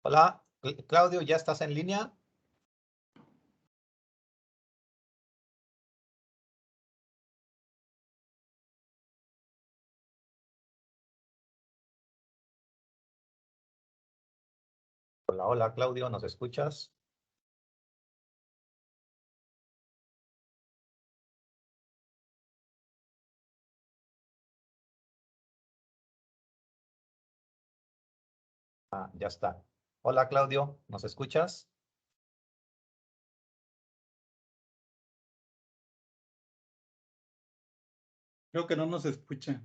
Hola, Claudio, ¿ya estás en línea? Hola, hola, Claudio, ¿nos escuchas? Ah, ya está. Hola, Claudio, ¿nos escuchas? Creo que no nos escucha.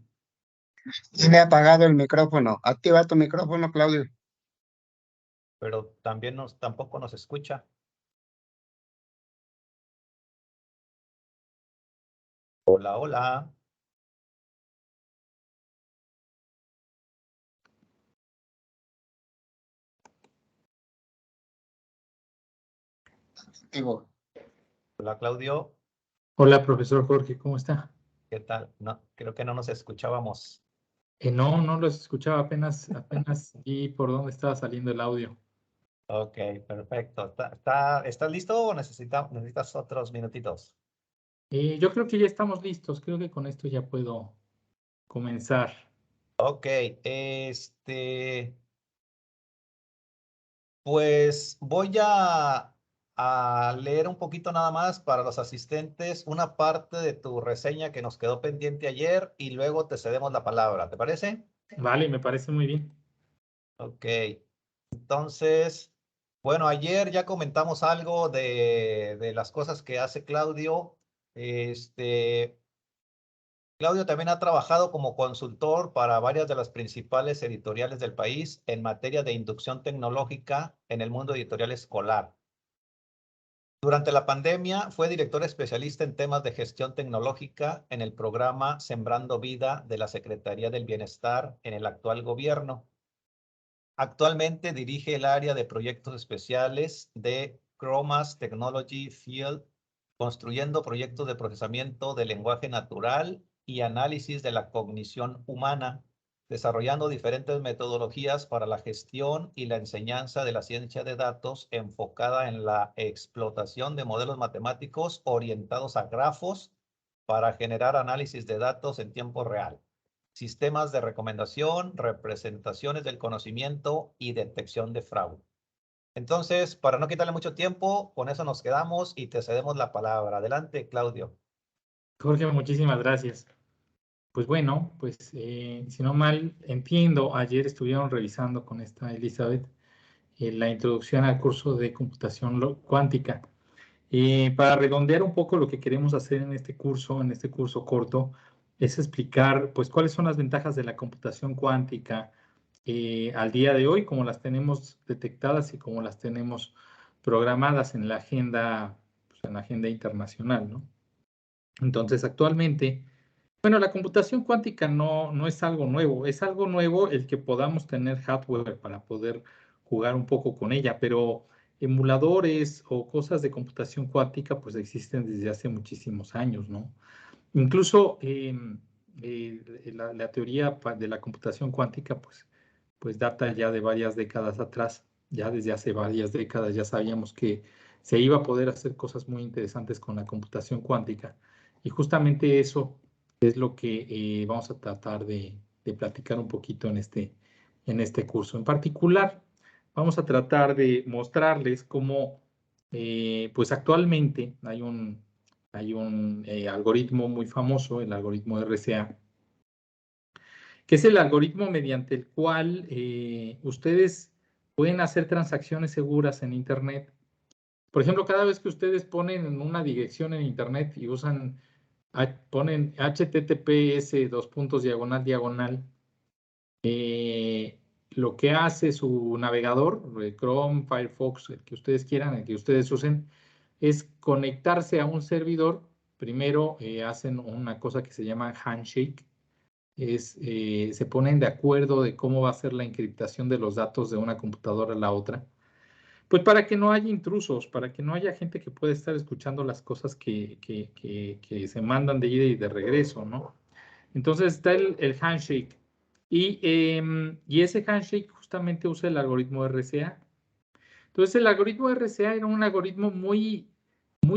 Tiene apagado el micrófono. Activa tu micrófono, Claudio. Pero también tampoco nos escucha. Hola, hola. Activo. Hola, Claudio, Hola, profesor Jorge, ¿cómo está? ¿qué tal? No, creo que no nos escuchábamos. No los escuchaba, apenas vi por dónde estaba saliendo el audio. Ok, perfecto. ¿Estás listo o necesitas otros minutitos? Yo creo que ya estamos listos, creo que con esto ya puedo comenzar. Ok, pues voy a leer un poquito nada más para los asistentes una parte de tu reseña que nos quedó pendiente ayer y luego te cedemos la palabra. ¿Te parece? Vale, me parece muy bien. Ok. Entonces, bueno, ayer ya comentamos algo de las cosas que hace Claudio. Claudio también ha trabajado como consultor para varias de las principales editoriales del país en materia de inducción tecnológica en el mundo editorial escolar. Durante la pandemia fue director especialista en temas de gestión tecnológica en el programa Sembrando Vida de la Secretaría del Bienestar en el actual gobierno. Actualmente dirige el área de proyectos especiales de Chromas Technology Field, construyendo proyectos de procesamiento de lenguaje natural y análisis de la cognición humana, desarrollando diferentes metodologías para la gestión y la enseñanza de la ciencia de datos enfocada en la explotación de modelos matemáticos orientados a grafos para generar análisis de datos en tiempo real, sistemas de recomendación, representaciones del conocimiento y detección de fraude. Entonces, para no quitarle mucho tiempo, con eso nos quedamos y te cedemos la palabra. Adelante, Claudio. Jorge, muchísimas gracias. Pues bueno, pues si no mal entiendo, ayer estuvieron revisando con esta Elizabeth la introducción al curso de computación cuántica. Para redondear un poco lo que queremos hacer en este curso corto, es explicar pues cuáles son las ventajas de la computación cuántica al día de hoy, como las tenemos detectadas y como las tenemos programadas en la agenda, pues, en la agenda internacional, ¿no? Entonces, actualmente, bueno, la computación cuántica no es algo nuevo, es algo nuevo el que podamos tener hardware para poder jugar un poco con ella, pero emuladores o cosas de computación cuántica pues existen desde hace muchísimos años, ¿no? Incluso la teoría de la computación cuántica pues data ya de varias décadas atrás, ya desde hace varias décadas ya sabíamos que se iba a poder hacer cosas muy interesantes con la computación cuántica y justamente eso es lo que vamos a tratar de platicar un poquito en este curso. En particular, vamos a tratar de mostrarles cómo, pues actualmente hay un algoritmo muy famoso, el algoritmo de RCA, que es el algoritmo mediante el cual ustedes pueden hacer transacciones seguras en Internet. Por ejemplo, cada vez que ustedes ponen en una dirección en Internet y ponen HTTPS dos puntos diagonal diagonal, lo que hace su navegador, Chrome, Firefox, el que ustedes quieran, el que ustedes usen, es conectarse a un servidor. Primero hacen una cosa que se llama handshake, se ponen de acuerdo de cómo va a ser la encriptación de los datos de una computadora a la otra. Pues para que no haya intrusos, para que no haya gente que pueda estar escuchando las cosas que se mandan de ida y de regreso, ¿no? Entonces está el handshake y ese handshake justamente usa el algoritmo RCA. Entonces, el algoritmo RCA era un algoritmo muy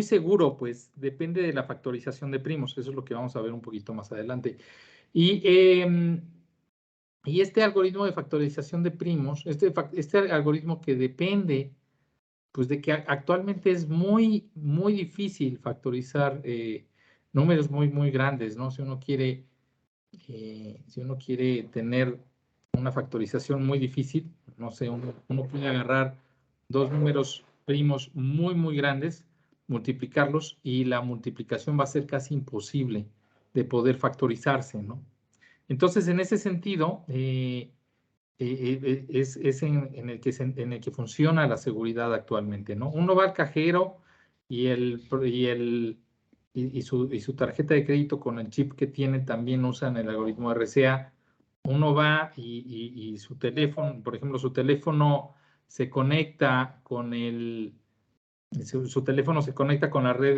seguro, pues depende de la factorización de primos. Eso es lo que vamos a ver un poquito más adelante. Y este algoritmo de factorización de primos, este algoritmo que depende, pues de que actualmente es muy difícil factorizar números muy grandes, ¿no? Si uno quiere tener una factorización muy difícil, no sé, uno puede agarrar dos números primos muy grandes, multiplicarlos y la multiplicación va a ser casi imposible de poder factorizarse, ¿no? Entonces, en ese sentido, es en el que funciona la seguridad actualmente, ¿no? Uno va al cajero y su tarjeta de crédito con el chip que tiene también usan el algoritmo RCA. Uno va y su teléfono, por ejemplo, su teléfono se conecta con su teléfono se conecta con la red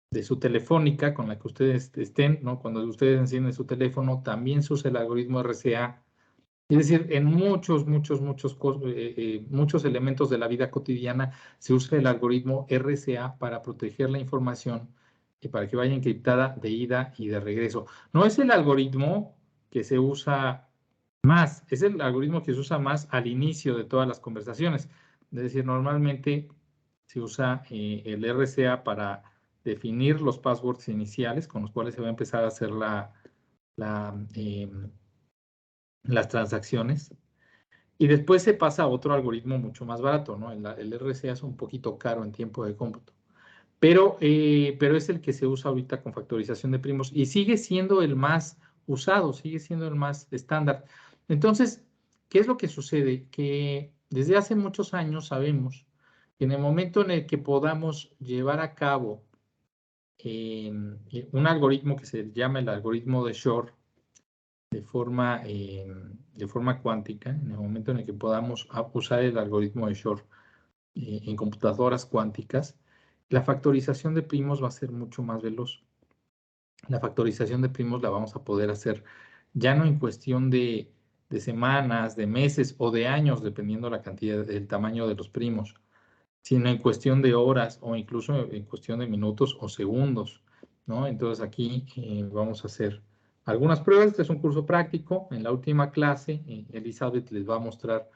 de su telefónica con la que ustedes estén, ¿no? Cuando ustedes encienden su teléfono, también se usa el algoritmo RCA. Es decir, en muchos elementos de la vida cotidiana se usa el algoritmo RCA para proteger la información y para que vaya encriptada de ida y de regreso. No es el algoritmo que se usa más, es el algoritmo que se usa más al inicio de todas las conversaciones. Es decir, normalmente se usa el RCA para definir los passwords iniciales con los cuales se va a empezar a hacer las transacciones. Y después se pasa a otro algoritmo mucho más barato, ¿no? El RCA es un poquito caro en tiempo de cómputo. Pero es el que se usa ahorita con factorización de primos y sigue siendo el más usado, sigue siendo el más estándar. Entonces, ¿qué es lo que sucede? Que desde hace muchos años sabemos que en el momento en el que podamos llevar a cabo un algoritmo que se llama el algoritmo de Shor de forma cuántica, en el momento en el que podamos usar el algoritmo de Shor en computadoras cuánticas, la factorización de primos va a ser mucho más veloz. La factorización de primos la vamos a poder hacer ya no en cuestión de semanas, de meses o de años, dependiendo la cantidad, del tamaño de los primos, sino en cuestión de horas o incluso en cuestión de minutos o segundos, ¿no? Entonces aquí vamos a hacer algunas pruebas. Este es un curso práctico. En la última clase, Elizabeth les va a mostrar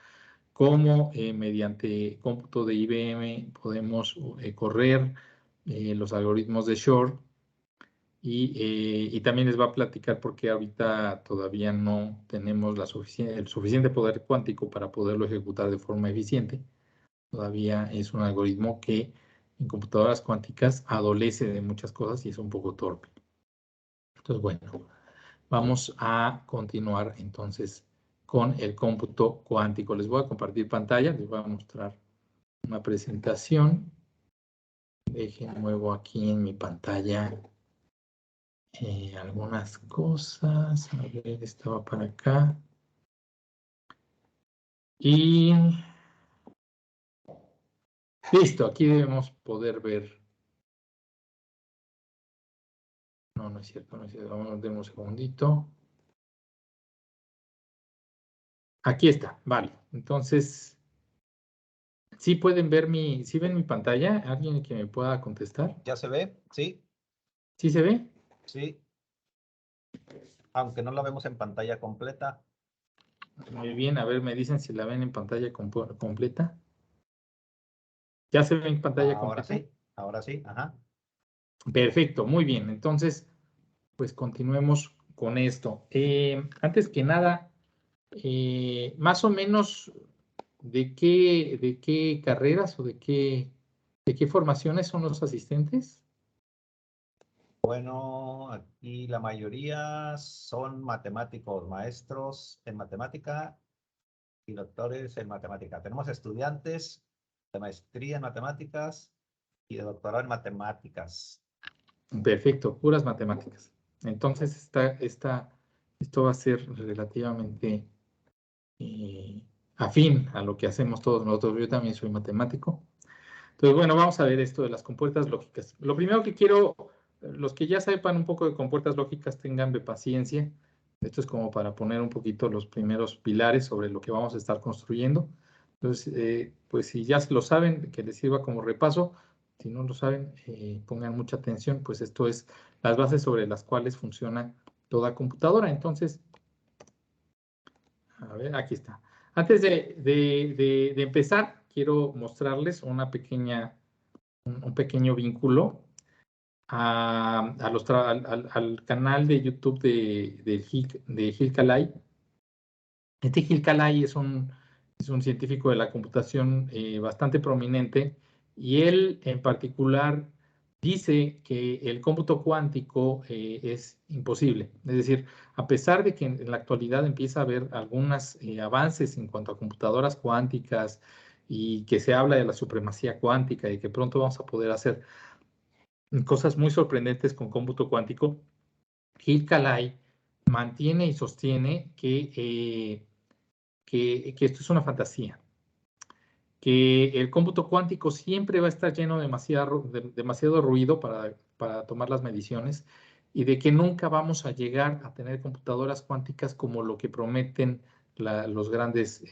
cómo mediante cómputo de IBM podemos correr los algoritmos de Shor y también les va a platicar por qué ahorita todavía no tenemos el suficiente poder cuántico para poderlo ejecutar de forma eficiente. Todavía es un algoritmo que en computadoras cuánticas adolece de muchas cosas y es un poco torpe. Entonces, bueno, vamos a continuar entonces con el cómputo cuántico. Les voy a compartir pantalla, les voy a mostrar una presentación. Dejen, muevo aquí en mi pantalla algunas cosas. A ver, estaba para acá. Y listo, aquí debemos poder ver. No, no es cierto, no es cierto. Vamos a dar un segundito. Aquí está, vale. Entonces, ¿sí pueden ver sí ven mi pantalla? ¿Alguien que me pueda contestar? ¿Ya se ve? ¿Sí? ¿Sí se ve? Sí. Aunque no la vemos en pantalla completa. Muy bien, a ver, me dicen si la ven en pantalla completa. ¿Ya se ve en pantalla completa? Ahora sí, ajá. Perfecto, muy bien. Entonces, pues continuemos con esto. Antes que nada, más o menos, ¿de qué carreras o de qué formaciones son los asistentes? Bueno, aquí la mayoría son matemáticos, maestros en matemática y doctores en matemática. Tenemos estudiantes de maestría en matemáticas y de doctorado en matemáticas. Perfecto, puras matemáticas. Entonces, esto va a ser relativamente afín a lo que hacemos todos nosotros. Yo también soy matemático. Entonces, bueno, vamos a ver esto de las compuertas lógicas. Lo primero que quiero, los que ya sepan un poco de compuertas lógicas, tengan de paciencia. Esto es como para poner un poquito los primeros pilares sobre lo que vamos a estar construyendo. Entonces, pues si ya se lo saben, que les sirva como repaso. Si no lo saben, pongan mucha atención, pues esto es las bases sobre las cuales funciona toda computadora. Entonces, a ver, aquí está. Antes de empezar, quiero mostrarles un pequeño vínculo al canal de YouTube de Gil Calay. Este Gil Calay es un científico de la computación bastante prominente, y él en particular dice que el cómputo cuántico es imposible. Es decir, a pesar de que en la actualidad empieza a haber algunos avances en cuanto a computadoras cuánticas y que se habla de la supremacía cuántica y que pronto vamos a poder hacer cosas muy sorprendentes con cómputo cuántico, Gil Calay mantiene y sostiene que esto es una fantasía, que el cómputo cuántico siempre va a estar lleno de demasiado ruido para tomar las mediciones, y de que nunca vamos a llegar a tener computadoras cuánticas como lo que prometen las grandes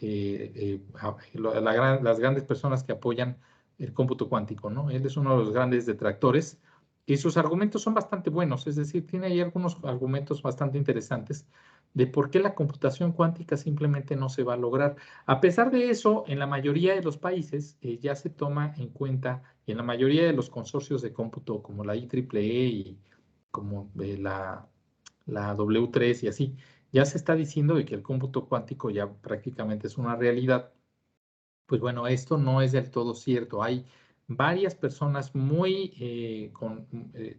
personas que apoyan el cómputo cuántico, ¿no? Él es uno de los grandes detractores y sus argumentos son bastante buenos, es decir, tiene ahí algunos argumentos bastante interesantes de por qué la computación cuántica simplemente no se va a lograr. A pesar de eso, en la mayoría de los países ya se toma en cuenta, y en la mayoría de los consorcios de cómputo, como la IEEE y como la W3 y así, ya se está diciendo de que el cómputo cuántico ya prácticamente es una realidad. Pues bueno, esto no es del todo cierto. Hay varias personas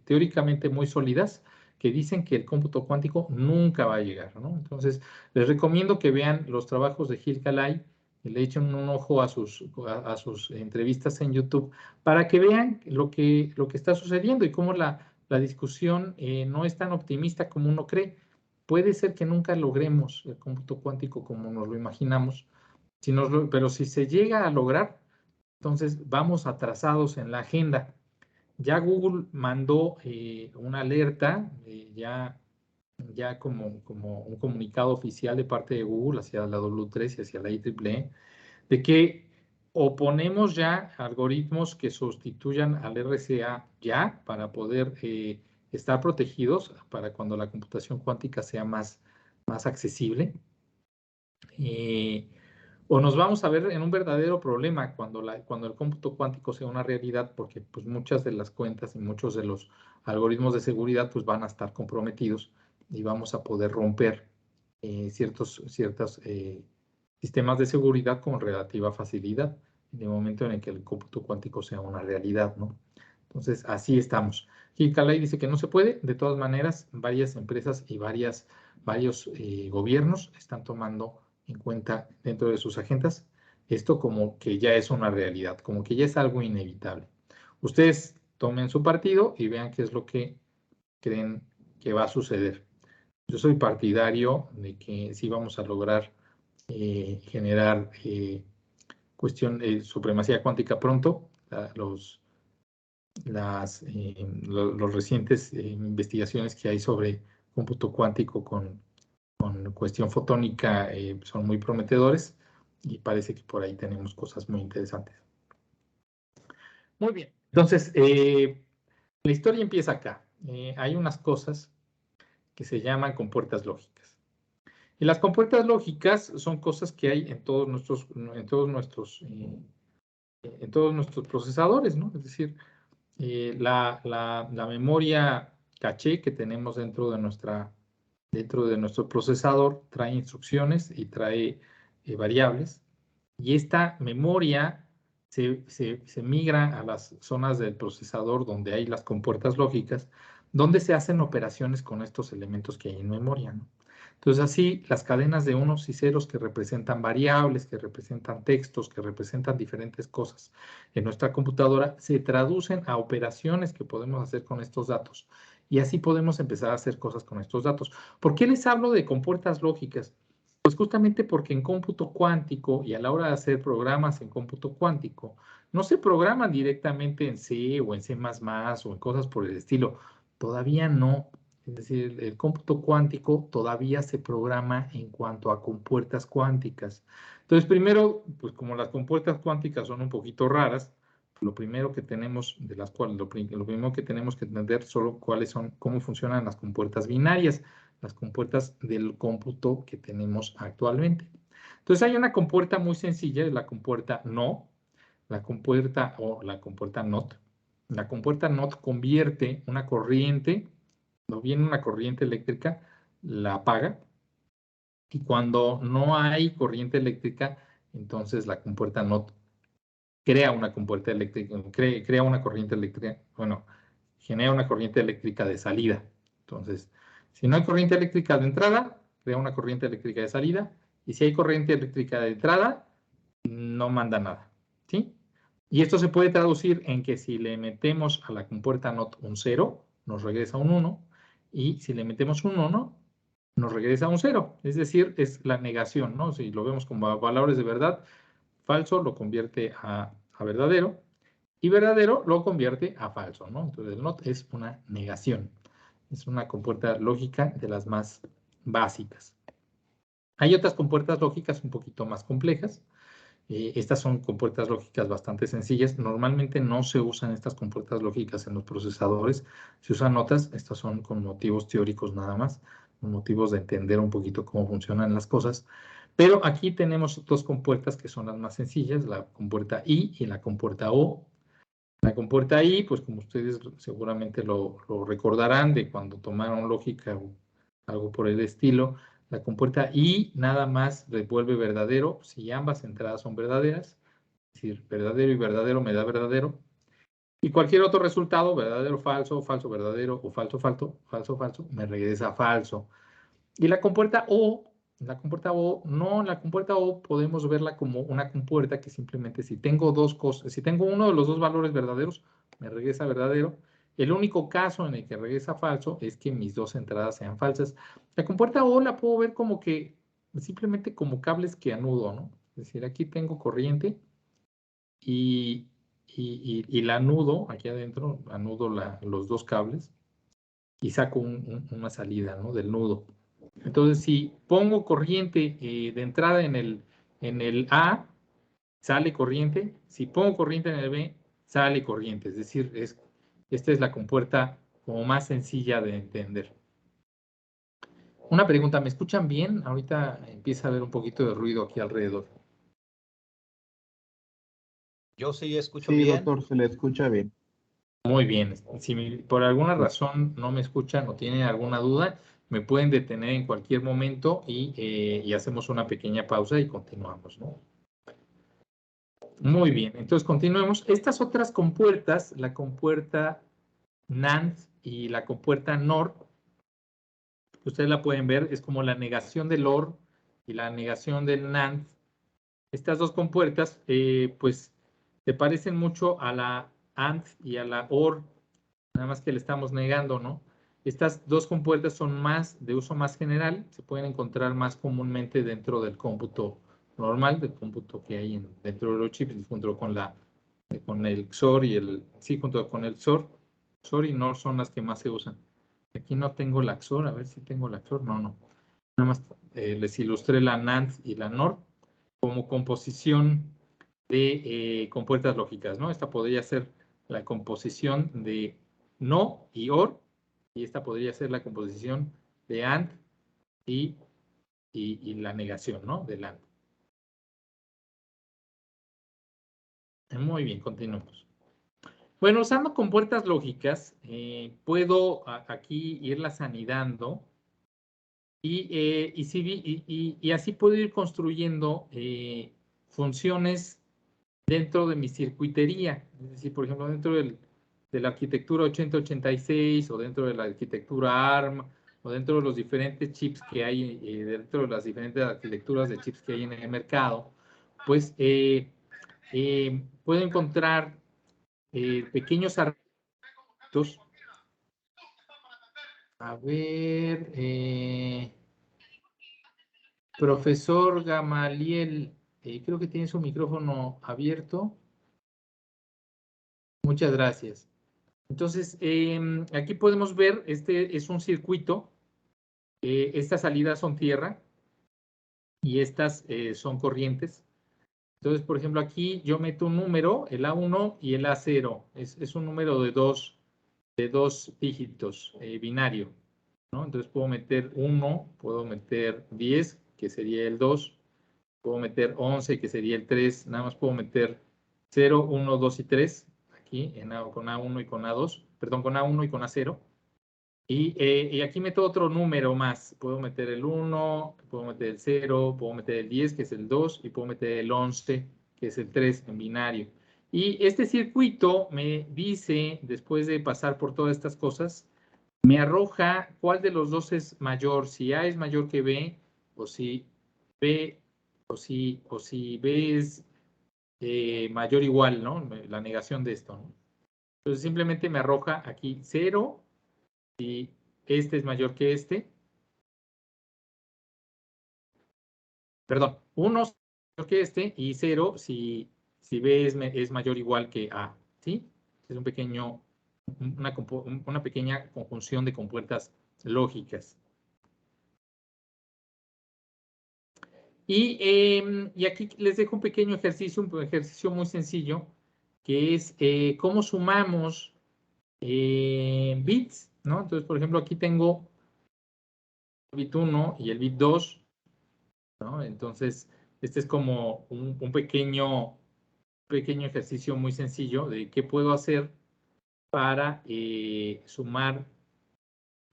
teóricamente muy sólidas que dicen que el cómputo cuántico nunca va a llegar, ¿no? Entonces, les recomiendo que vean los trabajos de Gil Calay y le echen un ojo a sus entrevistas en YouTube para que vean lo que está sucediendo y cómo la discusión no es tan optimista como uno cree. Puede ser que nunca logremos el cómputo cuántico como nos lo imaginamos, pero si se llega a lograr, entonces vamos atrasados en la agenda. Ya Google mandó una alerta, ya como un comunicado oficial de parte de Google hacia la W3 y hacia la IEEE, de que o ponemos ya algoritmos que sustituyan al RSA ya para poder estar protegidos para cuando la computación cuántica sea más accesible. O nos vamos a ver en un verdadero problema cuando el cómputo cuántico sea una realidad, porque pues muchas de las cuentas y muchos de los algoritmos de seguridad pues van a estar comprometidos y vamos a poder romper ciertos sistemas de seguridad con relativa facilidad en el momento en el que el cómputo cuántico sea una realidad, ¿no? Entonces, así estamos. Gil Calay dice que no se puede. De todas maneras, varias empresas y varios gobiernos están tomando en cuenta dentro de sus agendas esto como que ya es una realidad, como que ya es algo inevitable. Ustedes tomen su partido y vean qué es lo que creen que va a suceder. Yo soy partidario de que sí vamos a lograr generar supremacía cuántica pronto. Los recientes investigaciones que hay sobre cómputo cuántico con cuestión fotónica son muy prometedores y parece que por ahí tenemos cosas muy interesantes. Muy bien, entonces la historia empieza acá. Hay unas cosas que se llaman compuertas lógicas. Y las compuertas lógicas son cosas que hay en todos nuestros procesadores, ¿no? Es decir, la memoria caché que tenemos dentro de nuestro procesador trae instrucciones y trae variables, y esta memoria se migra a las zonas del procesador donde hay las compuertas lógicas, donde se hacen operaciones con estos elementos que hay en memoria, ¿no? Entonces así las cadenas de unos y ceros que representan variables, que representan textos, que representan diferentes cosas en nuestra computadora, se traducen a operaciones que podemos hacer con estos datos. Y así podemos empezar a hacer cosas con estos datos. ¿Por qué les hablo de compuertas lógicas? Pues justamente porque en cómputo cuántico y a la hora de hacer programas en cómputo cuántico, no se programan directamente en C o en C++ o en cosas por el estilo. Todavía no. Es decir, el cómputo cuántico todavía se programa en cuanto a compuertas cuánticas. Entonces, primero, pues como las compuertas cuánticas son un poquito raras, lo primero que tenemos, de las cuales, lo primero que tenemos que entender solo cuáles son, cómo funcionan las compuertas binarias, las compuertas del cómputo que tenemos actualmente. Entonces, hay una compuerta muy sencilla, es la compuerta no, la compuerta o la compuerta not. La compuerta not convierte una corriente, no viene una corriente eléctrica, la apaga, y cuando no hay corriente eléctrica, entonces la compuerta not crea una compuerta eléctrica, crea una corriente eléctrica, bueno, genera una corriente eléctrica de salida. Entonces, si no hay corriente eléctrica de entrada, crea una corriente eléctrica de salida, y si hay corriente eléctrica de entrada, no manda nada, ¿sí? Y esto se puede traducir en que si le metemos a la compuerta NOT un 0, nos regresa un 1, y si le metemos un 1, nos regresa un 0. Es decir, es la negación, ¿no? Si lo vemos como valores de verdad, falso lo convierte a verdadero, y verdadero lo convierte a falso, ¿no? Entonces el NOT es una negación. Es una compuerta lógica de las más básicas. Hay otras compuertas lógicas un poquito más complejas. Estas son compuertas lógicas bastante sencillas. Normalmente no se usan estas compuertas lógicas en los procesadores. Se usan otras. Estas son con motivos teóricos nada más, con motivos de entender un poquito cómo funcionan las cosas. Pero aquí tenemos dos compuertas que son las más sencillas, la compuerta I y la compuerta O. La compuerta I, pues como ustedes seguramente lo recordarán de cuando tomaron lógica o algo por el estilo, la compuerta I nada más devuelve verdadero si ambas entradas son verdaderas, es decir, verdadero y verdadero me da verdadero, y cualquier otro resultado, verdadero, falso, falso, verdadero o falso, falso, falso, falso, me regresa falso. Y la compuerta O no, la compuerta O podemos verla como una compuerta que simplemente si tengo dos cosas, si tengo uno de los dos valores verdaderos, me regresa verdadero. El único caso en el que regresa falso es que mis dos entradas sean falsas. La compuerta O la puedo ver como que simplemente como cables que anudo, ¿no? Es decir, aquí tengo corriente y la anudo, aquí adentro, anudo los dos cables y saco una salida, ¿no? Del nudo. Entonces, si pongo corriente de entrada en el A, sale corriente. Si pongo corriente en el B, sale corriente. Es decir, esta es la compuerta como más sencilla de entender. Una pregunta, ¿me escuchan bien? Ahorita empieza a haber un poquito de ruido aquí alrededor. Yo sí escucho Sí, bien. doctor, se le escucha bien. Muy bien. Si por alguna razón no me escuchan o tienen alguna duda, me pueden detener en cualquier momento y hacemos una pequeña pausa y continuamos, ¿no? Muy bien, entonces continuemos. Estas otras compuertas, la compuerta NAND y la compuerta NOR, ustedes la pueden ver, es como la negación del OR y la negación del NAND. Estas dos compuertas, pues, se parecen mucho a la AND y a la OR, nada más que le estamos negando, ¿no? Estas dos compuertas son más de uso más general, se pueden encontrar más comúnmente dentro del cómputo normal, del cómputo que hay dentro de los chips, junto con el XOR y junto con el XOR y NOR son las que más se usan. Aquí no tengo la XOR, a ver si tengo la XOR, no. Nada más les ilustré la NAND y la NOR como composición de compuertas lógicas, ¿no? Esta podría ser la composición de no y OR, y esta podría ser la composición de AND y la negación, ¿no? Del AND. Muy bien, continuamos. Bueno, usando compuertas lógicas, puedo aquí irlas anidando y así puedo ir construyendo funciones dentro de mi circuitería. Es decir, por ejemplo, dentro de la arquitectura 8086 o dentro de la arquitectura ARM o dentro de los diferentes chips que hay, dentro de las diferentes arquitecturas de chips que hay en el mercado, pues puedo encontrar pequeños arreglos. A ver, profesor Gamaliel, creo que tiene su micrófono abierto. Muchas gracias. Entonces, aquí podemos ver, este es un circuito. Estas salidas son tierra. y estas son corrientes. Entonces, por ejemplo, aquí yo meto un número, el A1 y el A0. Es un número de dos dígitos, binario, ¿no? Entonces puedo meter 1, puedo meter 10, que sería el 2, puedo meter 11, que sería el 3, nada más puedo meter 0, 1, 2 y 3, aquí con A1 y con A2, perdón, con A1 y con A0. Y aquí meto otro número más. Puedo meter el 1, puedo meter el 0, puedo meter el 10, que es el 2, y puedo meter el 11, que es el 3 en binario. Y este circuito me dice, después de pasar por todas estas cosas, me arroja cuál de los dos es mayor, si A es mayor que B, o si B, o si B es mayor o igual, ¿no? La negación de esto, ¿no? Entonces simplemente me arroja aquí 0, si este es mayor que este. Perdón, 1 es mayor que este y 0 si B es mayor o igual que A, ¿sí? Es un pequeño, una pequeña conjunción de compuertas lógicas. Y aquí les dejo un pequeño ejercicio, un ejercicio muy sencillo, que es cómo sumamos bits, ¿no? Entonces, por ejemplo, aquí tengo el bit 1 y el bit 2, ¿no? Entonces, este es como un pequeño ejercicio muy sencillo de qué puedo hacer para sumar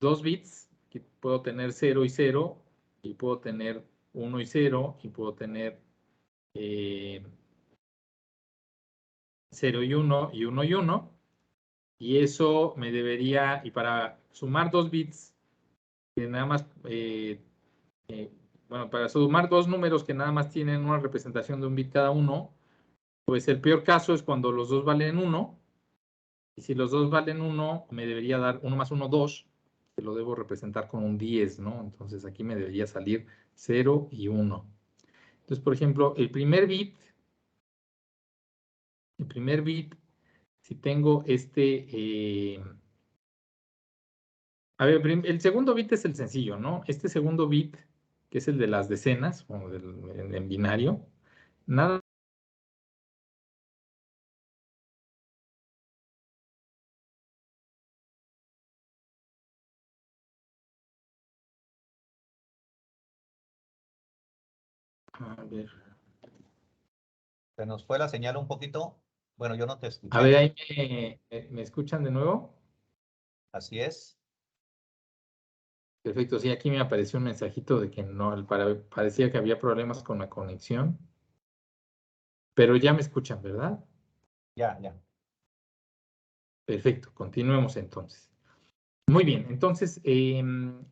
2 bits, que puedo tener 0 y 0, y puedo tener 1 y 0, y puedo tener 0 y 1, y 1 y 1, y eso me debería, y para sumar 2 bits, que nada más, bueno, para sumar dos números que nada más tienen una representación de un bit cada uno, pues el peor caso es cuando los dos valen 1, y si los dos valen 1, me debería dar 1 más 1, 2, que lo debo representar con un 10, ¿no? Entonces aquí me debería salir 0 y 1. Entonces, por ejemplo, el primer bit, si tengo a ver, el segundo bit es el sencillo, ¿no? Este segundo bit, que es el de las decenas, o en binario, nada. A ver. Se nos fue la señal un poquito. Bueno, yo no te A escuché. ver, ahí me escuchan de nuevo. Así es. Perfecto, sí, aquí me apareció un mensajito de que no, parecía que había problemas con la conexión, pero ya me escuchan, ¿verdad? Ya, ya. Perfecto, continuemos entonces. Muy bien, entonces,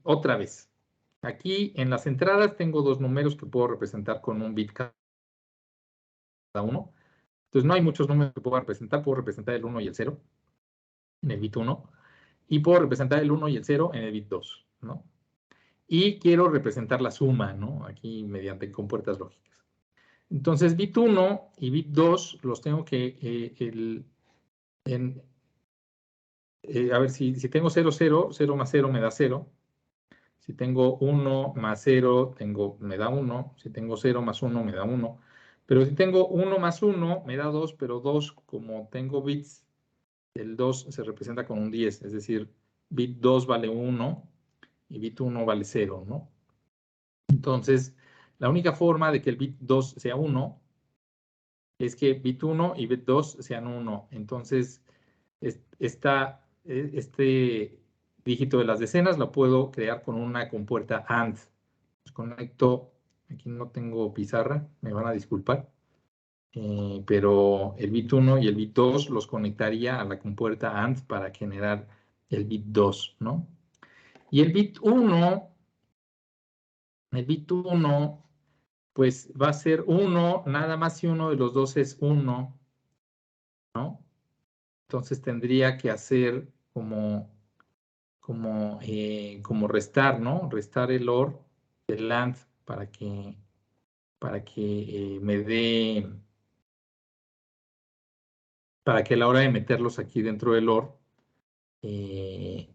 otra vez. Aquí en las entradas tengo dos números que puedo representar con un bit cada uno. Entonces no hay muchos números que puedo representar el 1 y el 0 en el bit 1, y puedo representar el 1 y el 0 en el bit 2, ¿no? Y quiero representar la suma, ¿no? Aquí mediante compuertas lógicas. Entonces, bit 1 y bit 2 los tengo que, a ver, si tengo 0, 0, 0 más 0 me da 0. Si tengo 1 más 0, me da 1. Si tengo 0 más 1, me da 1. Pero si tengo 1 más 1, me da 2, pero 2, como tengo bits, el 2 se representa con un 10, es decir, bit 2 vale 1 y bit 1 vale 0, ¿no? Entonces, la única forma de que el bit 2 sea 1 es que bit 1 y bit 2 sean 1. Entonces, este dígito de las decenas lo puedo crear con una compuerta AND. Pues conecto, aquí no tengo pizarra, me van a disculpar, pero el bit 1 y el bit 2 los conectaría a la compuerta AND para generar el bit 2, ¿no? Y el bit 1, pues va a ser 1, nada más si uno de los dos es 1, ¿no? Entonces tendría que hacer como restar, ¿no? Restar el OR del AND para que me dé, para que a la hora de meterlos aquí dentro del OR, me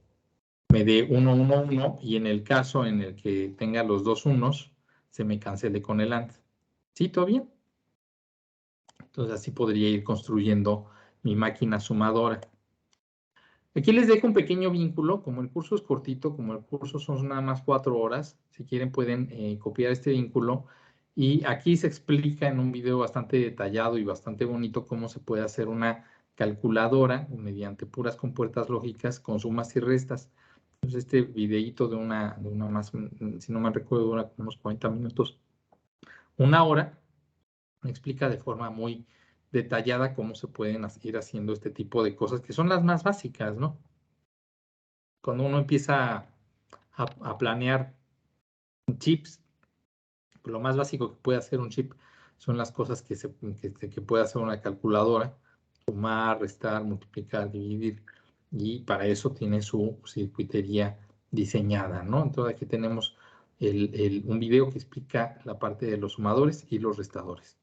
dé 1, 1, 1, y en el caso en el que tenga los dos unos, se me cancele con el AND. ¿Sí? ¿Todo bien? Entonces así podría ir construyendo mi máquina sumadora. Aquí les dejo un pequeño vínculo, como el curso es cortito, como el curso son nada más 4 horas, si quieren pueden copiar este vínculo. Y aquí se explica en un video bastante detallado y bastante bonito cómo se puede hacer una calculadora mediante puras compuertas lógicas con sumas y restas. Entonces este videíto de una más, si no me recuerdo, dura unos 40 minutos, 1 hora, me explica de forma muy detallada cómo se pueden ir haciendo este tipo de cosas que son las más básicas, ¿no? Cuando uno empieza a planear chips, lo más básico que puede hacer un chip son las cosas que puede hacer una calculadora: sumar, restar, multiplicar, dividir, y para eso tiene su circuitería diseñada, ¿no? Entonces aquí tenemos un video que explica la parte de los sumadores y los restadores.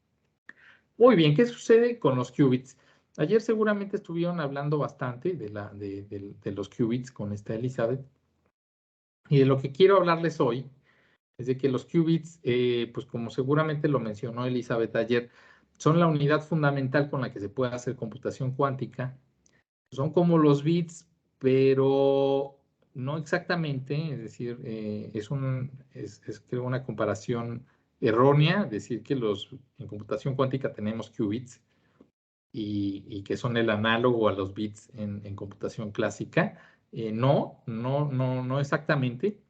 Muy bien, ¿qué sucede con los qubits? Ayer seguramente estuvieron hablando bastante de los qubits con esta Elizabeth. Y de lo que quiero hablarles hoy es de que los qubits, pues como seguramente lo mencionó Elizabeth ayer, son la unidad fundamental con la que se puede hacer computación cuántica. Son como los bits, pero no exactamente, es decir, es creo una comparación errónea decir que en computación cuántica tenemos qubits y que son el análogo a los bits en computación clásica. No exactamente.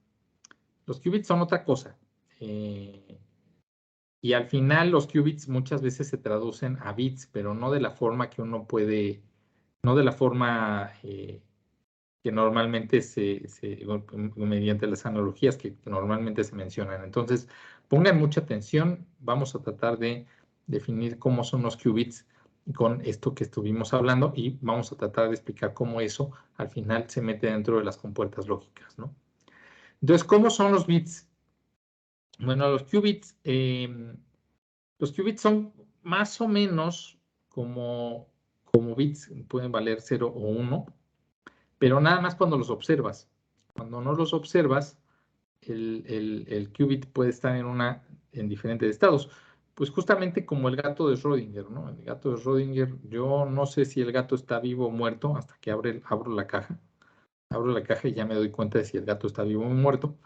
Los qubits son otra cosa. Y al final los qubits muchas veces se traducen a bits, pero no de la forma que uno puede, no de la forma que normalmente mediante las analogías que normalmente se mencionan. Entonces, pongan mucha atención. Vamos a tratar de definir cómo son los qubits con esto que estuvimos hablando y vamos a tratar de explicar cómo eso al final se mete dentro de las compuertas lógicas, ¿no? Entonces, ¿cómo son los bits? Bueno, los qubits son más o menos como bits, pueden valer 0 o 1, pero nada más cuando los observas. Cuando no los observas, el qubit puede estar en diferentes estados. Pues justamente como el gato de Schrödinger, ¿no? El gato de Schrödinger, yo no sé si el gato está vivo o muerto hasta que abro la caja. Abro la caja y ya me doy cuenta de si el gato está vivo o muerto.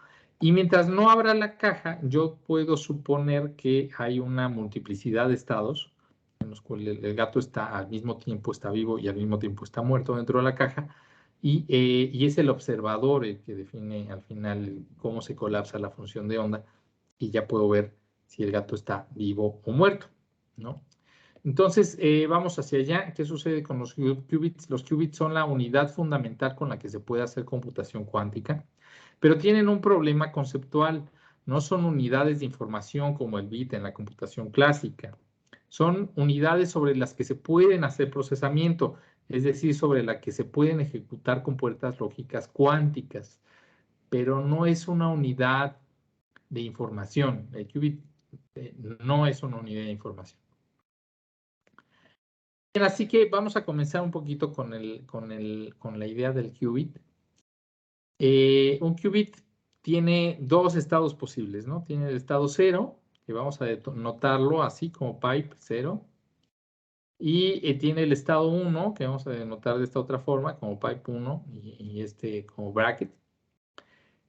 Y mientras no abra la caja, yo puedo suponer que hay una multiplicidad de estados en los cuales el gato al mismo tiempo está vivo y al mismo tiempo está muerto dentro de la caja. Y es el observador el que define al final cómo se colapsa la función de onda. Y ya puedo ver si el gato está vivo o muerto, ¿no? Entonces, vamos hacia allá. ¿Qué sucede con los qubits? Los qubits son la unidad fundamental con la que se puede hacer computación cuántica, pero tienen un problema conceptual. No son unidades de información como el bit en la computación clásica. Son unidades sobre las que se pueden hacer procesamiento, es decir, sobre las que se pueden ejecutar compuertas lógicas cuánticas, pero no es una unidad de información. El qubit no es una unidad de información. Bien, así que vamos a comenzar un poquito con la idea del qubit. Un qubit tiene 2 estados posibles, ¿no? Tiene el estado 0, que vamos a denotarlo así como pipe 0, y tiene el estado 1, que vamos a denotar de esta otra forma, como pipe 1 y como bracket.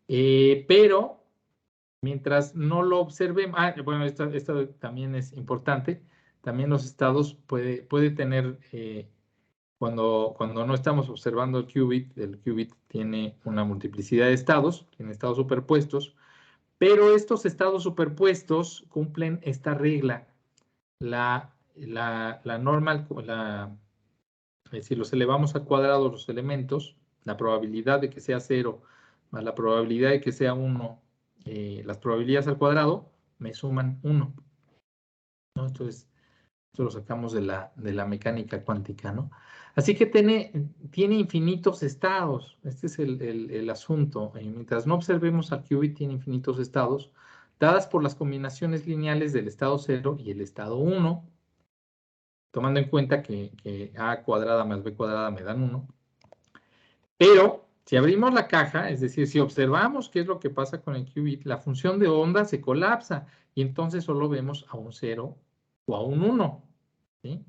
Pero mientras no lo observemos, bueno, esto también es importante, también los estados puede tener, cuando no estamos observando el qubit tiene una multiplicidad de estados, tiene estados superpuestos, pero estos estados superpuestos cumplen esta regla, la normal, si los elevamos al cuadrado los elementos, la probabilidad de que sea 0 más la probabilidad de que sea 1, las probabilidades al cuadrado me suman 1, ¿no? Entonces, esto lo sacamos de la mecánica cuántica, ¿no? Así que tiene infinitos estados. Este es el asunto. Mientras no observemos al qubit, tiene infinitos estados, dadas por las combinaciones lineales del estado 0 y el estado 1, tomando en cuenta que a cuadrada más b cuadrada me dan 1. Pero Si abrimos la caja, es decir, si observamos qué es lo que pasa con el qubit, la función de onda se colapsa y entonces solo vemos a un 0 o a un 1. ¿Sí?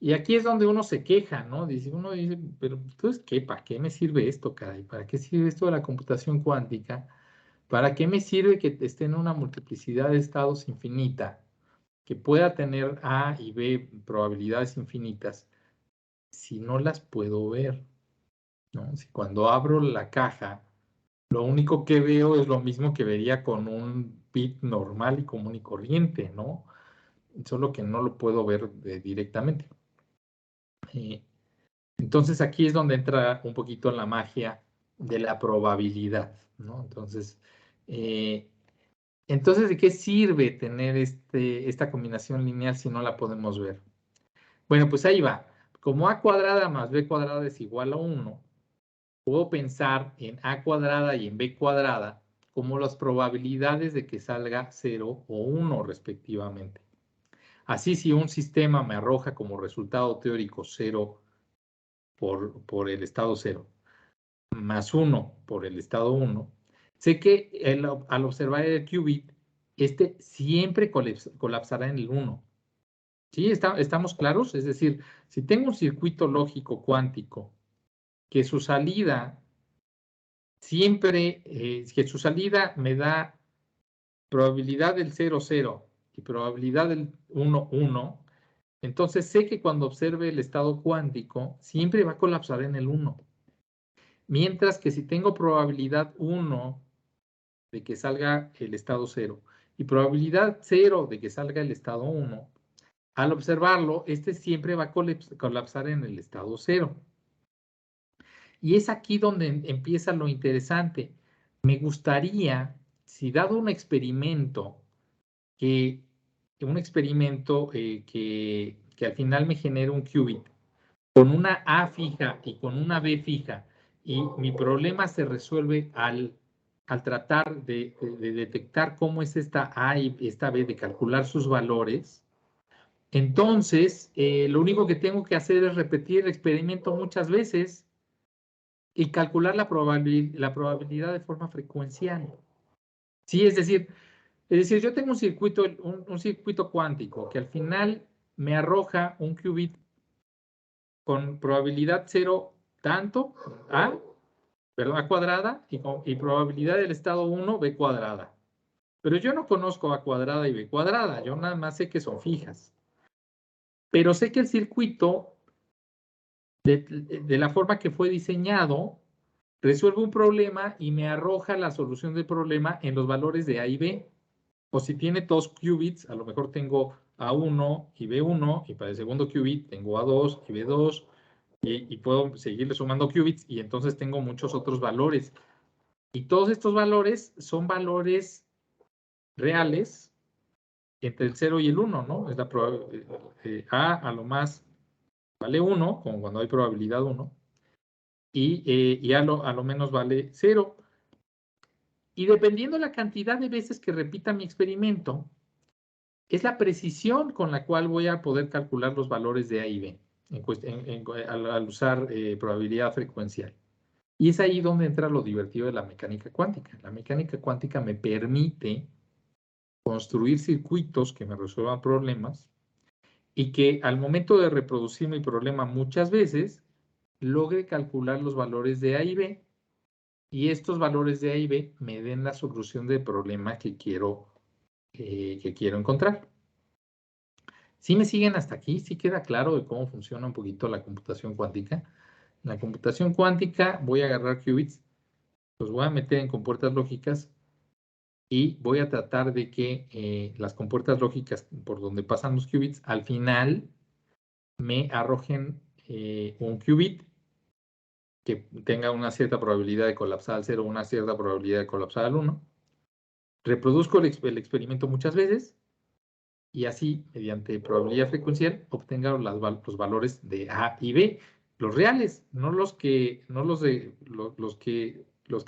Y aquí es donde uno se queja, ¿no? Uno dice, pero entonces, ¿qué? ¿Para qué me sirve esto, caray? ¿Para qué sirve esto de la computación cuántica? ¿Para qué me sirve que esté en una multiplicidad de estados infinita, que pueda tener A y B probabilidades infinitas, si no las puedo ver? ¿No? Si cuando abro la caja, lo único que veo es lo mismo que vería con un bit normal y común y corriente, ¿no? Solo que no lo puedo ver directamente. Entonces aquí es donde entra un poquito la magia de la probabilidad, ¿no? Entonces, ¿de qué sirve tener esta combinación lineal si no la podemos ver? Bueno, pues ahí va. Como a cuadrada más b cuadrada es igual a 1, puedo pensar en a cuadrada y en b cuadrada como las probabilidades de que salga 0 o 1 respectivamente. Así, si un sistema me arroja como resultado teórico 0 por el estado 0, más 1 por el estado 1, sé que al observar el qubit, este siempre colapsará en el 1. ¿Sí? ¿Estamos claros? Es decir, si tengo un circuito lógico cuántico que su salida siempre, que su salida me da probabilidad del 0, 0 y probabilidad del 1, 1, entonces sé que cuando observe el estado cuántico, siempre va a colapsar en el 1. Mientras que si tengo probabilidad 1 de que salga el estado 0 y probabilidad 0 de que salga el estado 1, al observarlo, este siempre va a colapsar en el estado 0. Y es aquí donde empieza lo interesante. Me gustaría, si dado un experimento que al final me genere un qubit con una A fija y con una B fija, y mi problema se resuelve al tratar de detectar cómo es esta A y esta B, de calcular sus valores. Entonces, lo único que tengo que hacer es repetir el experimento muchas veces y calcular la probabilidad de forma frecuencial. Sí, es decir, yo tengo un circuito cuántico que al final me arroja un qubit con probabilidad 0 tanto A, perdón, A cuadrada y probabilidad del estado 1 B cuadrada. Pero yo no conozco A cuadrada y B cuadrada, yo nada más sé que son fijas. Pero sé que el circuito, de la forma que fue diseñado, resuelve un problema y me arroja la solución del problema en los valores de A y B. O si tiene dos qubits, a lo mejor tengo A1 y B1, y para el segundo qubit tengo A2 y B2, y puedo seguirle sumando qubits, y entonces tengo muchos otros valores. Y todos estos valores son valores reales entre el 0 y el 1, ¿no? Es la A lo más vale 1, como cuando hay probabilidad 1, y a lo menos vale 0. Y dependiendo la cantidad de veces que repita mi experimento, es la precisión con la cual voy a poder calcular los valores de A y B al usar probabilidad frecuencial. Y es ahí donde entra lo divertido de la mecánica cuántica. La mecánica cuántica me permite construir circuitos que me resuelvan problemas y que al momento de reproducir mi problema muchas veces, logre calcular los valores de A y B, y estos valores de A y B me den la solución del problema que quiero encontrar. ¿Sí me siguen hasta aquí? ¿Sí queda claro de cómo funciona un poquito la computación cuántica? En la computación cuántica voy a agarrar qubits, los voy a meter en compuertas lógicas y voy a tratar de que las compuertas lógicas por donde pasan los qubits al final me arrojen un qubit que tenga una cierta probabilidad de colapsar al 0, una cierta probabilidad de colapsar al 1. Reproduzco el experimento muchas veces y así, mediante probabilidad frecuencial, obtenga los valores de A y B, los reales, no los que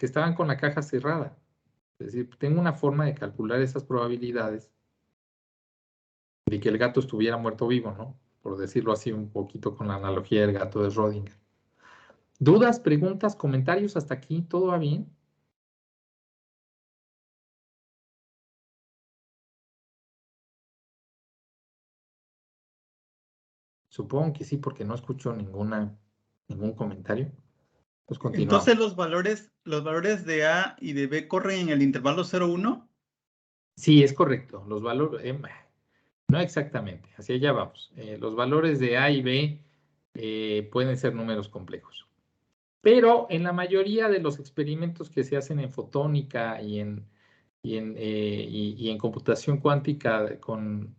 estaban con la caja cerrada. Es decir, tengo una forma de calcular esas probabilidades de que el gato estuviera muerto o vivo, ¿no? Por decirlo así un poquito con la analogía del gato de Schrödinger. ¿Dudas, preguntas, comentarios hasta aquí? ¿Todo va bien? Supongo que sí, porque no escucho ningún comentario. Pues continuamos. Entonces los valores de A y de B corren en el intervalo 0,1. Sí, es correcto. Los valores, no exactamente, hacia allá vamos. Los valores de A y B pueden ser números complejos. Pero en la mayoría de los experimentos que se hacen en fotónica y en computación cuántica con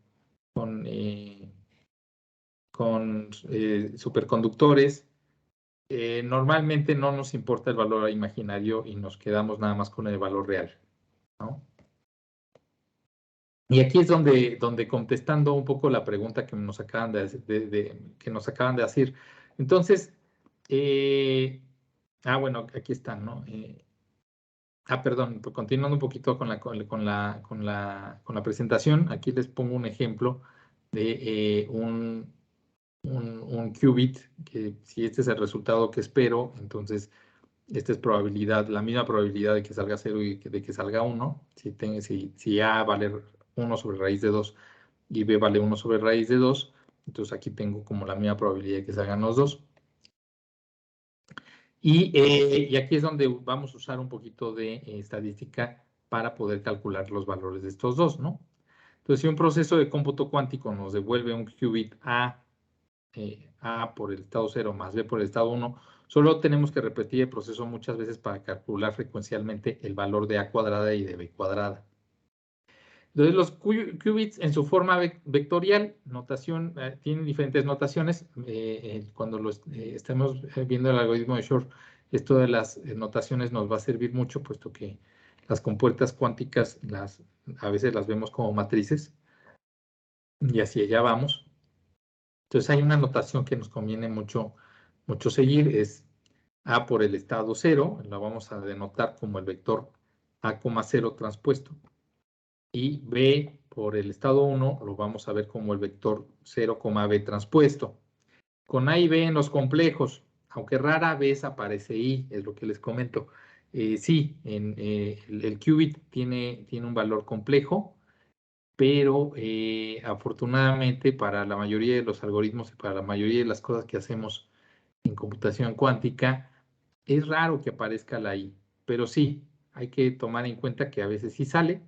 superconductores, normalmente no nos importa el valor imaginario y nos quedamos nada más con el valor real, ¿no? Y aquí es donde contestando un poco la pregunta que nos acaban de hacer. Entonces, bueno, aquí están, ¿no? Perdón, pues continuando un poquito con la presentación, aquí les pongo un ejemplo de un qubit, que si este es el resultado que espero, entonces esta es la misma probabilidad de que salga 0 y de que salga 1. Si A vale 1 sobre raíz de 2 y B vale 1 sobre raíz de 2, entonces aquí tengo como la misma probabilidad de que salgan los dos. Y aquí es donde vamos a usar un poquito de estadística para poder calcular los valores de estos dos, ¿no? Entonces, si un proceso de cómputo cuántico nos devuelve un qubit A por el estado 0 más B por el estado 1, solo tenemos que repetir el proceso muchas veces para calcular frecuencialmente el valor de A cuadrada y de B cuadrada. Entonces, los qubits en su forma vectorial, notación, tienen diferentes notaciones. Cuando estemos viendo el algoritmo de Shor, esto de las notaciones nos va a servir mucho, puesto que las compuertas cuánticas a veces las vemos como matrices, y hacia allá vamos. Entonces, hay una notación que nos conviene mucho seguir, es A por el estado 0, la vamos a denotar como el vector A, 0 transpuesto. Y B por el estado 1 lo vamos a ver como el vector 0, B transpuesto. Con A y B en los complejos, aunque rara vez aparece I, es lo que les comento. Sí, el qubit tiene un valor complejo, pero afortunadamente para la mayoría de los algoritmos y para la mayoría de las cosas que hacemos en computación cuántica, es raro que aparezca la I, pero sí, hay que tomar en cuenta que a veces sí sale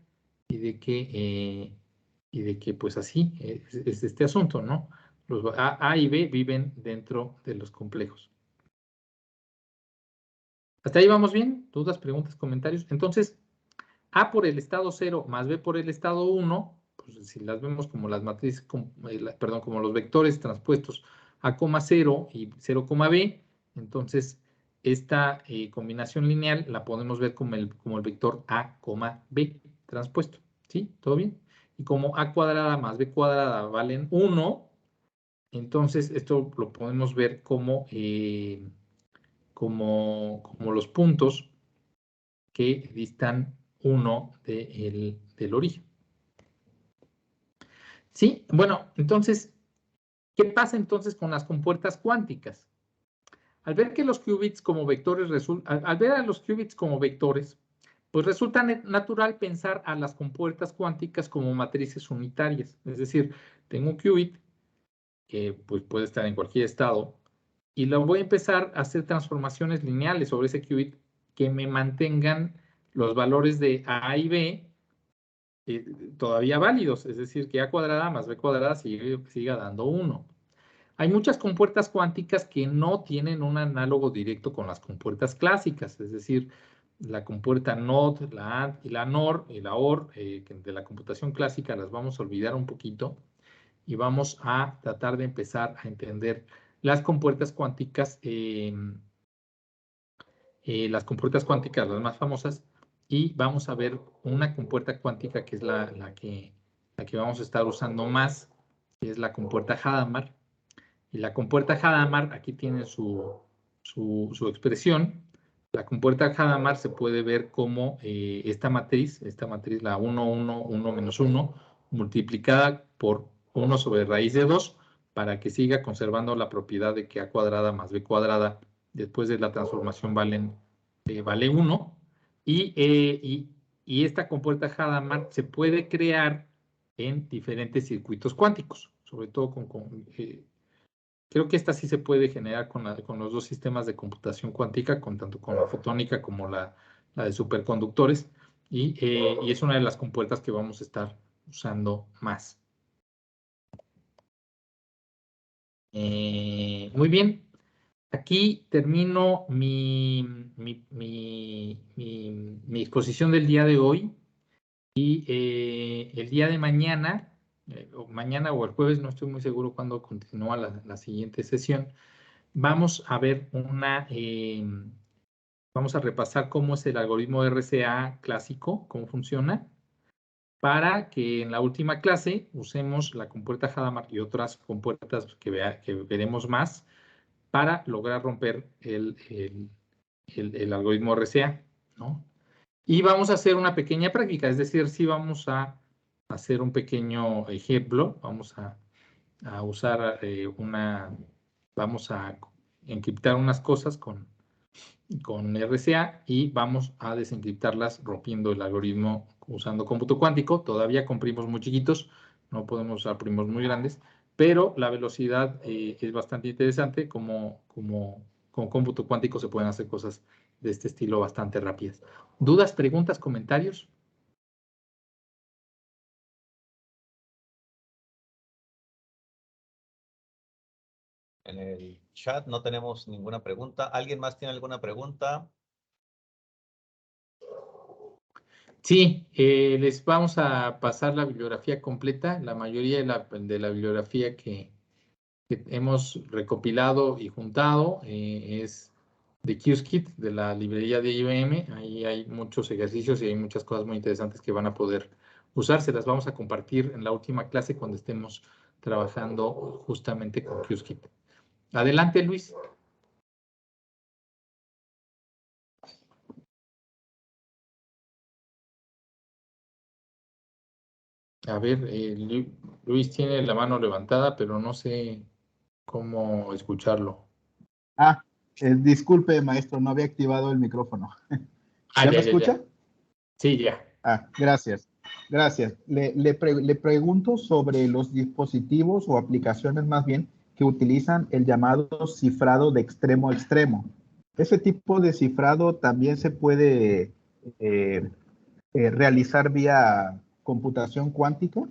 y de que pues así es este asunto, ¿no? Los A y B viven dentro de los complejos. ¿Hasta ahí vamos bien? ¿Dudas, preguntas, comentarios? Entonces, A por el estado 0 más B por el estado 1, pues si las vemos como las matrices, como los vectores transpuestos A, 0 y 0, B, entonces esta combinación lineal la podemos ver como el vector A, B transpuesto. ¿Sí? ¿Todo bien? Y como A cuadrada más B cuadrada valen 1, entonces esto lo podemos ver como los puntos que distan 1 del origen. ¿Sí? Bueno, entonces, ¿qué pasa entonces con las compuertas cuánticas? Al ver que los qubits como vectores al ver a los qubits como vectores, pues resulta natural pensar a las compuertas cuánticas como matrices unitarias. Es decir, tengo un qubit que pues, puede estar en cualquier estado y lo voy a empezar a hacer transformaciones lineales sobre ese qubit que me mantengan los valores de A y B todavía válidos, es decir, que A cuadrada más B cuadrada siga dando 1. Hay muchas compuertas cuánticas que no tienen un análogo directo con las compuertas clásicas, es decir, la compuerta NOT, la AND y la NOR y la OR de la computación clásica las vamos a olvidar un poquito y vamos a tratar de empezar a entender las compuertas cuánticas, las más famosas, y vamos a ver una compuerta cuántica que es la que vamos a estar usando más, que es la compuerta Hadamard. Y la compuerta Hadamard, aquí tiene su expresión. La compuerta Hadamard se puede ver como esta matriz, la 1, 1, 1 menos 1, multiplicada por 1 sobre raíz de 2, para que siga conservando la propiedad de que A cuadrada más B cuadrada después de la transformación vale 1. Y esta compuerta Hadamard se puede crear en diferentes circuitos cuánticos, sobre todo creo que esta sí se puede generar con los dos sistemas de computación cuántica, tanto con la fotónica como la de superconductores, y es una de las compuertas que vamos a estar usando más. Muy bien. Aquí termino mi exposición del día de hoy, y el día de mañana, o el jueves, no estoy muy seguro cuándo continúa la siguiente sesión, vamos a ver vamos a repasar cómo es el algoritmo RCA clásico, cómo funciona, para que en la última clase usemos la compuerta Hadamard y otras compuertas que veremos más para lograr romper el algoritmo RCA, ¿no? Y vamos a hacer una pequeña práctica, es decir, sí vamos a hacer un pequeño ejemplo, vamos a usar vamos a encriptar unas cosas con RCA y vamos a desencriptarlas rompiendo el algoritmo usando cómputo cuántico. Todavía con primos muy chiquitos, no podemos usar primos muy grandes, pero la velocidad es bastante interesante. Con cómputo cuántico se pueden hacer cosas de este estilo bastante rápidas. ¿Dudas, preguntas, comentarios? En el chat no tenemos ninguna pregunta. ¿Alguien más tiene alguna pregunta? Sí, les vamos a pasar la bibliografía completa. La mayoría de la bibliografía que hemos recopilado y juntado es de Qiskit, de la librería de IBM. Ahí hay muchos ejercicios y hay muchas cosas muy interesantes que van a poder usar. Se las vamos a compartir en la última clase cuando estemos trabajando justamente con Qiskit. Adelante, Luis. A ver, Luis tiene la mano levantada, pero no sé cómo escucharlo. Disculpe, maestro, no había activado el micrófono. ¿Ya me escucha? Sí, ya. Gracias. Gracias. Le pregunto sobre los dispositivos o aplicaciones más bien que utilizan el llamado cifrado de extremo a extremo. ¿Ese tipo de cifrado también se puede realizar vía computación cuántica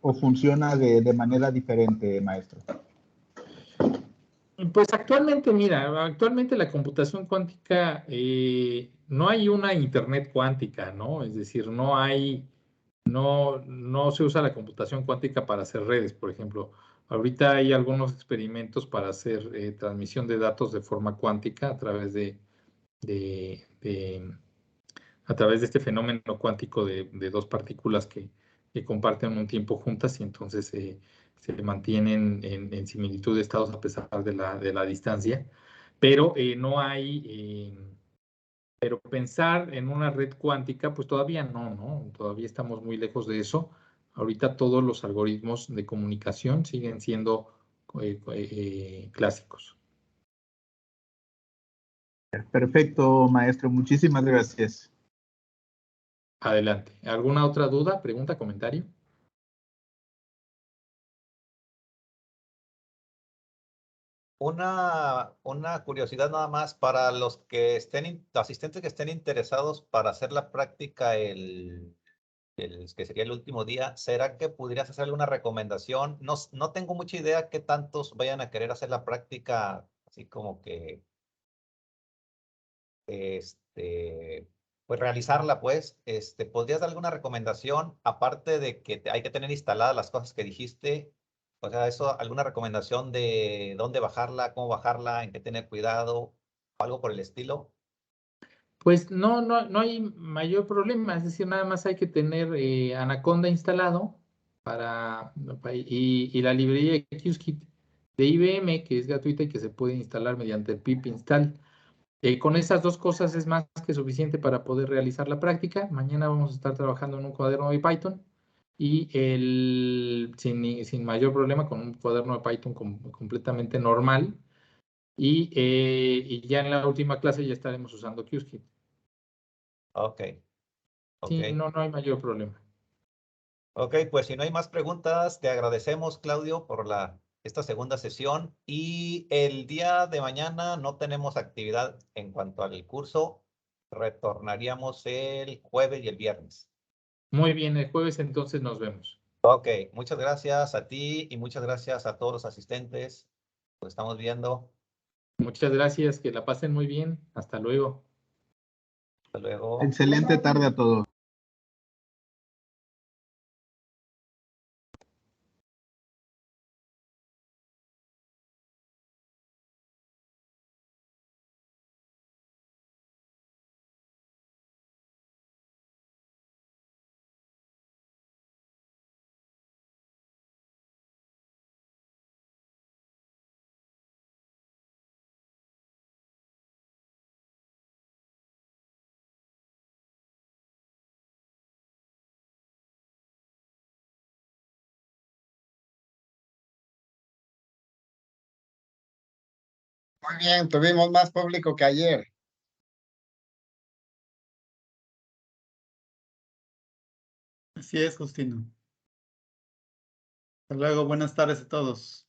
o funciona de manera diferente, maestro? Pues actualmente, mira, actualmente la computación cuántica, no hay una internet cuántica, ¿no? Es decir, no se usa la computación cuántica para hacer redes, por ejemplo. Ahorita hay algunos experimentos para hacer transmisión de datos de forma cuántica a través de este fenómeno cuántico de dos partículas que comparten un tiempo juntas, y entonces se mantienen en similitud de estados a pesar de la distancia. Pero pero pensar en una red cuántica, pues todavía no, todavía estamos muy lejos de eso. Ahorita todos los algoritmos de comunicación siguen siendo clásicos. Perfecto, maestro. Muchísimas gracias. Adelante. ¿Alguna otra duda, pregunta, comentario? Una curiosidad nada más para los que asistentes que estén interesados para hacer la práctica el que sería el último día. ¿Será que pudieras hacer alguna recomendación? No tengo mucha idea qué tantos vayan a querer hacer la práctica, así como que pues realizarla, pues. ¿Podrías dar alguna recomendación, aparte de que hay que tener instaladas las cosas que dijiste? O sea, alguna recomendación de dónde bajarla, cómo bajarla, en qué tener cuidado, algo por el estilo. Pues no hay mayor problema, es decir, nada más hay que tener Anaconda instalado y la librería de Qiskit de IBM, que es gratuita y que se puede instalar mediante el pip install. Con esas dos cosas es más que suficiente para poder realizar la práctica. Mañana vamos a estar trabajando en un cuaderno de Python y sin mayor problema, con un cuaderno de Python completamente normal. y ya en la última clase ya estaremos usando Qiskit. Ok. Ok. Sí, no hay mayor problema. Ok, pues si no hay más preguntas, te agradecemos, Claudio, por esta segunda sesión. Y el día de mañana no tenemos actividad en cuanto al curso. Retornaríamos el jueves y el viernes. Muy bien, el jueves entonces nos vemos. Ok, muchas gracias a ti y muchas gracias a todos los asistentes. Nos estamos viendo. Muchas gracias, que la pasen muy bien. Hasta luego. Hasta luego. Excelente tarde a todos. Muy bien, tuvimos más público que ayer. Así es, Justino. Hasta luego, buenas tardes a todos.